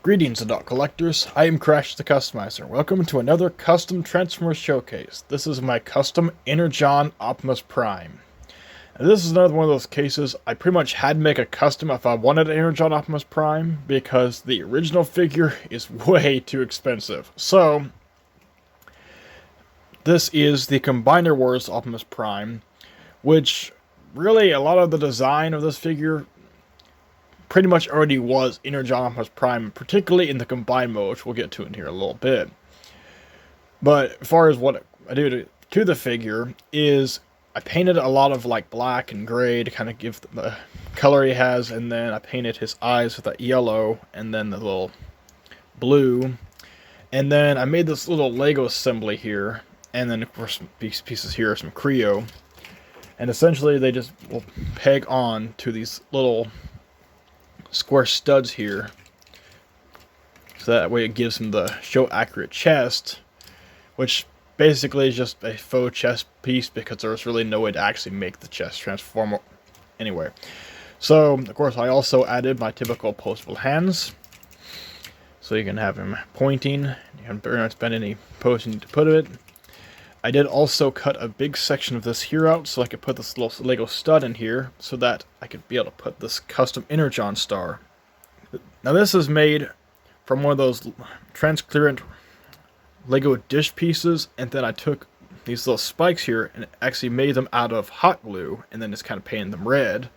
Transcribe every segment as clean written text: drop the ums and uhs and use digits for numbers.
Greetings, adult collectors. I am Crash the Customizer. Welcome to another custom Transformer showcase. This is my custom Energon Optimus Prime. And this is another one of those cases I pretty much had to make a custom if I wanted an Energon Optimus Prime because the original figure is way too expensive. So, this is the Combiner Wars Optimus Prime, which really a lot of the design of this figure pretty much already was Energon Optimus Prime, particularly in the combined mode, which we'll get to in here a little bit. But as far as what I do to the figure is I painted a lot of like black and gray to kind of give the color he has, and then I painted his eyes with that yellow and then the little blue. And then I made this little Lego assembly here, and then of course these pieces here are some Kre-O. And essentially they just will peg on to these little square studs here, so that way it gives him the show accurate chest, which basically is just a faux chest piece because there's really no way to actually make the chest transform anyway. So of course I also added my typical posable hands, so you can have him pointing. You can spend any pose you need to put it. I did also cut a big section of this here out so I could put this little Lego stud in here so that I could be able to put this custom Energon star. Now this is made from one of those transparent Lego dish pieces, and then I took these little spikes here and actually made them out of hot glue and then just kind of painted them red.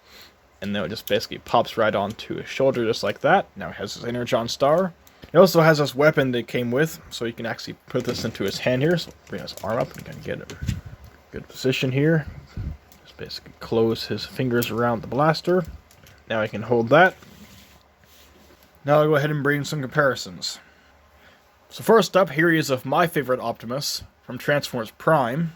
And then it just basically pops right onto his shoulder just like that. Now he has his Energon star. It also has this weapon that came with, so you can actually put this into his hand here. So bring his arm up and kind of get a good position here. Just basically close his fingers around the blaster. Now I can hold that. Now I'll go ahead and bring some comparisons. So first up, here he is of my favorite Optimus from Transformers Prime.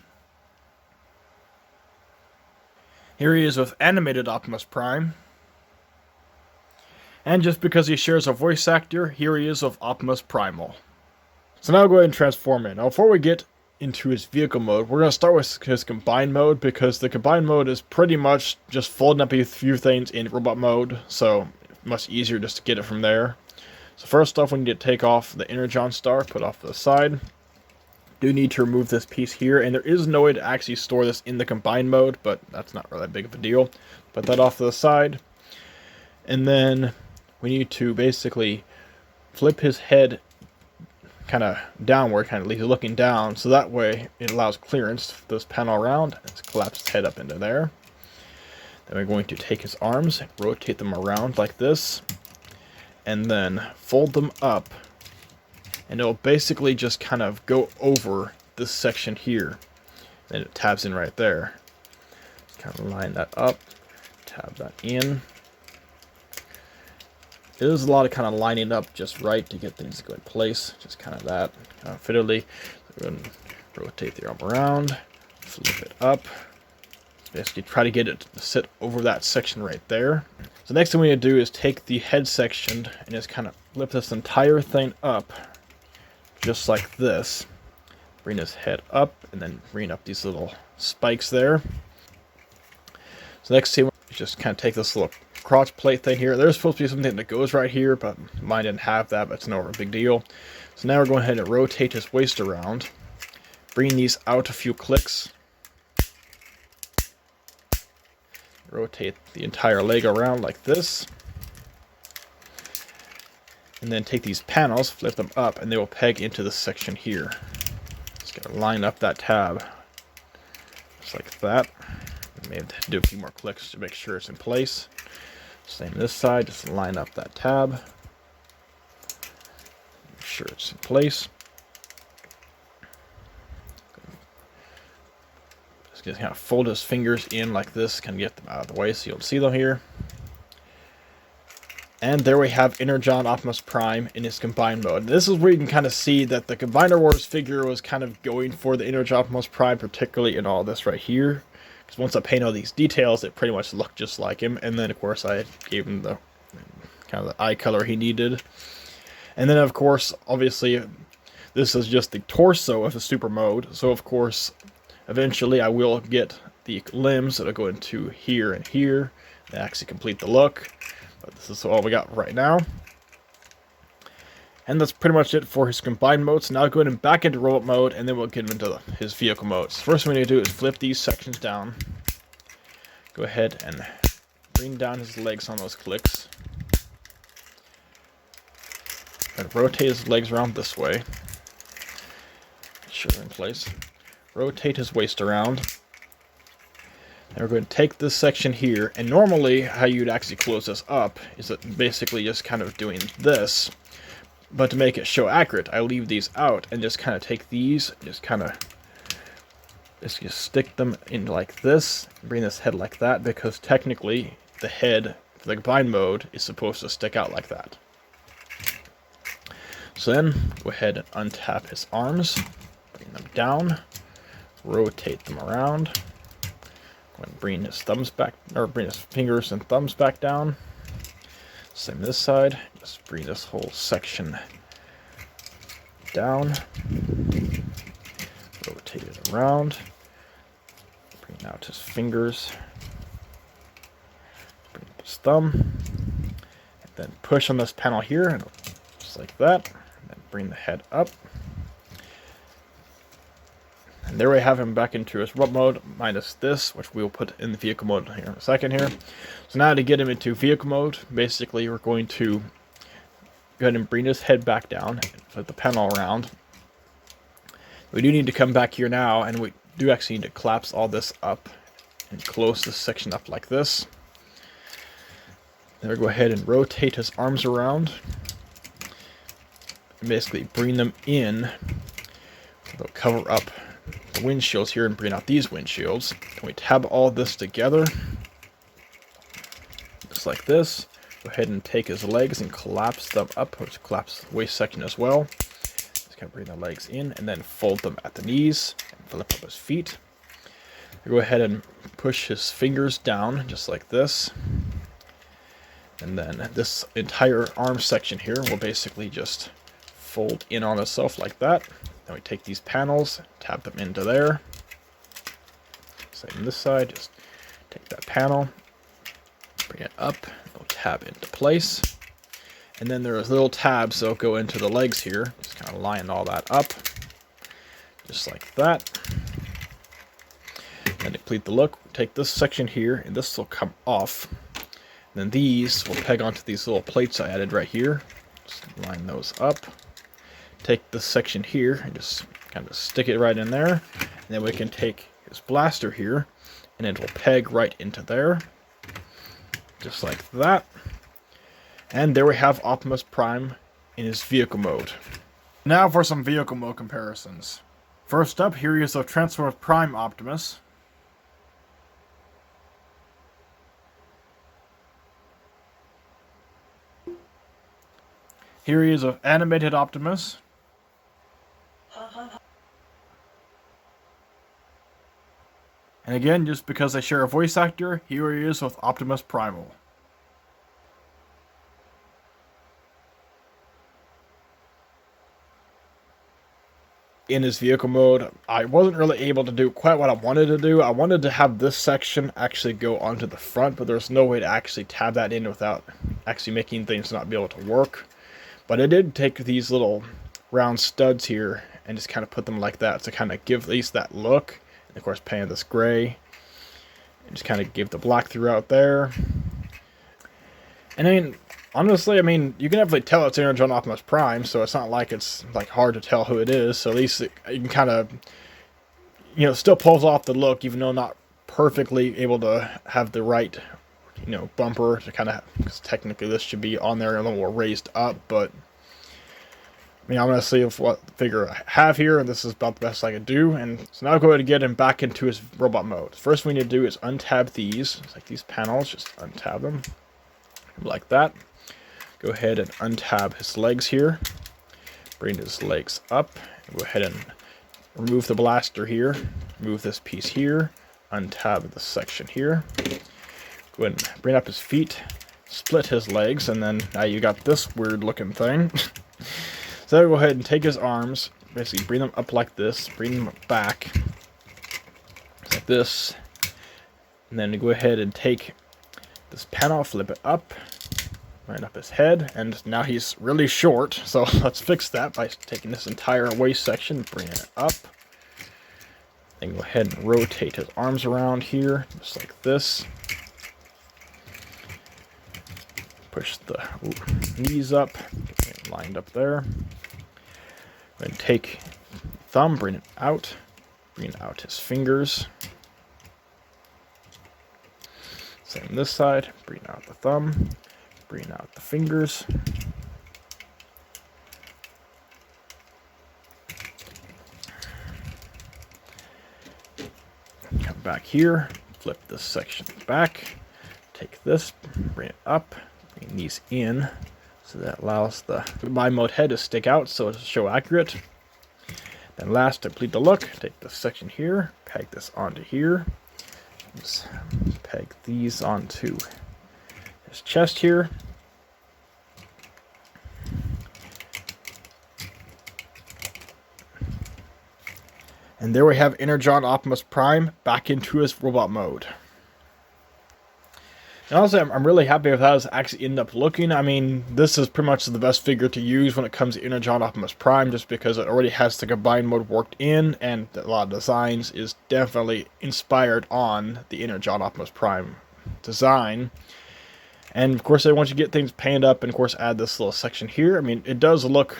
Here he is with animated Optimus Prime. And just because he shares a voice actor, here he is with Optimus Primal. So now I'll go ahead and transform it. Now before we get into his vehicle mode, we're going to start with his combined mode, because the combined mode is pretty much just folding up a few things in robot mode, so much easier just to get it from there. So first off, we need to take off the Energon star, put off to the side. Do need to remove this piece here, and there is no way to actually store this in the combined mode, but that's not really that big of a deal. Put that off to the side. And then we need to basically flip his head kind of downward, kind of looking down, so that way it allows clearance to this panel around. Let's collapse his head up into there. Then we're going to take his arms and rotate them around like this, and then fold them up, and it'll basically just kind of go over this section here. Then it tabs in right there. Kind of line that up, tab that in. It is a lot of kind of lining up just right to get things to go in place. Just kind of that, kind of fiddly. So we're going to rotate the arm around, flip it up. Basically try to get it to sit over that section right there. So next thing we need to do is take the head section and just kind of lift this entire thing up, just like this. Bring his head up, and then bring up these little spikes there. So next thing is just kind of take this little crotch plate thing here. There's supposed to be something that goes right here, but mine didn't have that, but it's no big deal. So now we're going ahead and rotate his waist around. Bring these out a few clicks. Rotate the entire leg around like this. And then take these panels, flip them up, and they will peg into this section here. Just gotta line up that tab. Just like that. Maybe do a few more clicks to make sure it's in place. Same this side, just line up that tab. Make sure it's in place. Just kind of fold his fingers in like this, kind of get them out of the way so you'll see them here. And there we have Energon Optimus Prime in his combined mode. This is where you can kind of see that the Combiner Wars figure was kind of going for the Energon Optimus Prime, particularly in all this right here. Because once I paint all these details, it pretty much looked just like him. And then, of course, I gave him the kind of the eye color he needed. And then, of course, obviously, this is just the torso of the super mode. So, of course, eventually I will get the limbs that'll go into here and here. They actually complete the look. But this is all we got right now. And that's pretty much it for his combined modes. Now go ahead and back into robot mode, and then we'll get into his vehicle modes. First thing we need to do is flip these sections down. Go ahead and bring down his legs on those clicks. And rotate his legs around this way. Sure, in place. Rotate his waist around. And we're going to take this section here, and normally how you'd actually close this up is that basically just kind of doing this. But to make it show accurate, I leave these out and just kind of take these, just kind of just stick them in like this, bring this head like that, because technically the head for the combined mode is supposed to stick out like that. So then go ahead and untap his arms, bring them down, rotate them around, go ahead and bring his thumbs back, or bring his fingers and thumbs back down. Same this side, just bring this whole section down, rotate it around, bring out his fingers, bring up his thumb, and then push on this panel here, and just like that, and then bring the head up. And there we have him back into his robot mode, minus this, which we'll put in the vehicle mode here in a second here. So now to get him into vehicle mode, basically we're going to go ahead and bring his head back down, and flip the panel around. We do need to come back here now, and we do actually need to collapse all this up and close this section up like this. Then we'll go ahead and rotate his arms around, and basically bring them in. We'll cover up the windshields here and bring out these windshields. And we tab all this together, just like this. Go ahead and take his legs and collapse them up, which collapse the waist section as well. Just kind of bring the legs in and then fold them at the knees and flip up his feet. Go ahead and push his fingers down, just like this. And then this entire arm section here will basically just fold in on itself like that. Then we take these panels, tab them into there. Same on this side, just take that panel, bring it up, it'll tab into place. And then there's little tabs that'll go into the legs here. Just kind of line all that up, just like that. And to complete the look, take this section here, and this will come off. And then these will peg onto these little plates I added right here. Just line those up. Take this section here and just kind of stick it right in there. And then we can take his blaster here, and it will peg right into there. Just like that. And there we have Optimus Prime in his vehicle mode. Now for some vehicle mode comparisons. First up, here he is of Transformers Prime Optimus. Here he is of Animated Optimus. And again, just because they share a voice actor, here he is with Optimus Primal. In his vehicle mode, I wasn't really able to do quite what I wanted to do. I wanted to have this section actually go onto the front, but there's no way to actually tab that in without actually making things not be able to work. But I did take these little round studs here and just kind of put them like that to kind of give at least that look. And of course, paint this gray. And just kind of give the black throughout there. And I mean, honestly, I mean, you can definitely tell it's Energon Optimus Prime, so it's not like it's like hard to tell who it is. So at least you can kind of, you know, still pulls off the look, even though not perfectly able to have the right, you know, bumper to kind of, because technically this should be on there a little more raised up, but I mean, I'm going to see if what figure I have here, and this is about the best I can do. And so now I'll go ahead and get him back into his robot mode. First we need to do is untab these, like these panels, just untab them, like that. Go ahead and untab his legs here, bring his legs up, and go ahead and remove the blaster here, remove this piece here, untab this section here. Go ahead and bring up his feet, split his legs, and then now you got this weird looking thing. So go ahead and take his arms, basically bring them up like this, bring them back like this, and then go ahead and take this panel, flip it up, right up his head, and now he's really short, so let's fix that by taking this entire waist section, bringing it up. Then go ahead and rotate his arms around here, just like this. Push the knees up, get it lined up there. Then take thumb, bring it out his fingers. Same this side, bring out the thumb, bring out the fingers. Come back here, flip this section back, take this, bring it up, bring these in, so that allows the combine mode head to stick out so it'll show accurate. Then last, to complete the look, take this section here, peg this onto here, just peg these onto his chest here. And there we have Energon Optimus Prime back into his robot mode. And honestly, I'm really happy with how this actually ended up looking. I mean, this is pretty much the best figure to use when it comes to Energon Optimus Prime, just because it already has the combine mode worked in, and a lot of designs is definitely inspired on the Energon Optimus Prime design. And of course, once you get things painted up, and of course add this little section here, I mean, it does look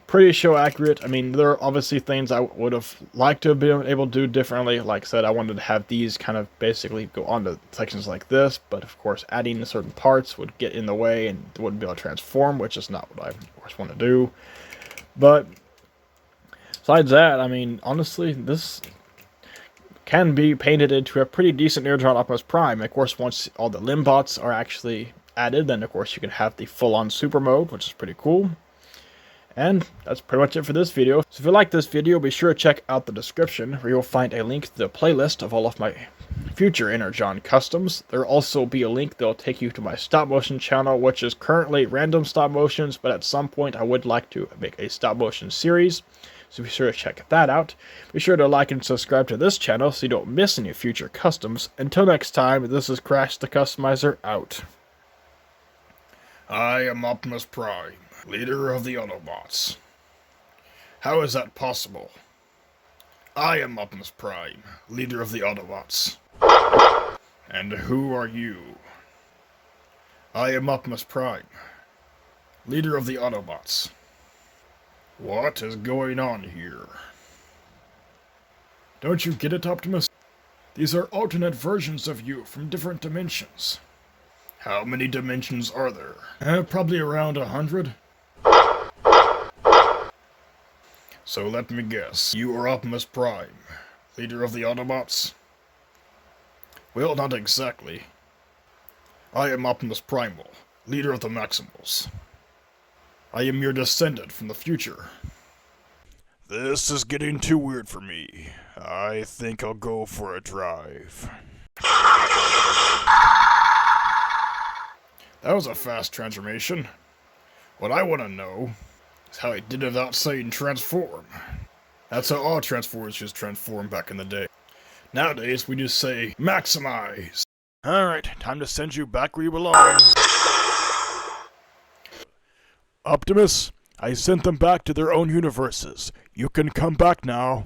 pretty show accurate. I mean, there are obviously things I would have liked to have been able to do differently. Like I said, I wanted to have these kind of basically go onto sections like this, but of course adding certain parts would get in the way and wouldn't be able to transform, which is not what I of course want to do. But besides that, I mean, honestly, this can be painted into a pretty decent Energon Optimus Prime. Of course, once all the limb bots are actually added, then of course you can have the full-on super mode, which is pretty cool. And that's pretty much it for this video. So if you like this video, be sure to check out the description, where you'll find a link to the playlist of all of my future Energon customs. There will also be a link that will take you to my stop motion channel, which is currently random stop motions, but at some point I would like to make a stop motion series. So be sure to check that out. Be sure to like and subscribe to this channel so you don't miss any future customs. Until next time, this is Crash the Customizer out. I am Optimus Prime, leader of the Autobots. How is that possible? I am Optimus Prime, leader of the Autobots. And who are you? I am Optimus Prime, leader of the Autobots. What is going on here? Don't you get it, Optimus? These are alternate versions of you from different dimensions. How many dimensions are there? Probably around 100. So let me guess, you are Optimus Prime, leader of the Autobots? Well, not exactly. I am Optimus Primal, leader of the Maximals. I am your descendant from the future. This is getting too weird for me. I think I'll go for a drive. That was a fast transformation. What I want to know is how he did it without saying transform. That's how all Transformers just transformed back in the day. Nowadays, we just say maximize. Alright, time to send you back where you belong. Optimus, I sent them back to their own universes. You can come back now.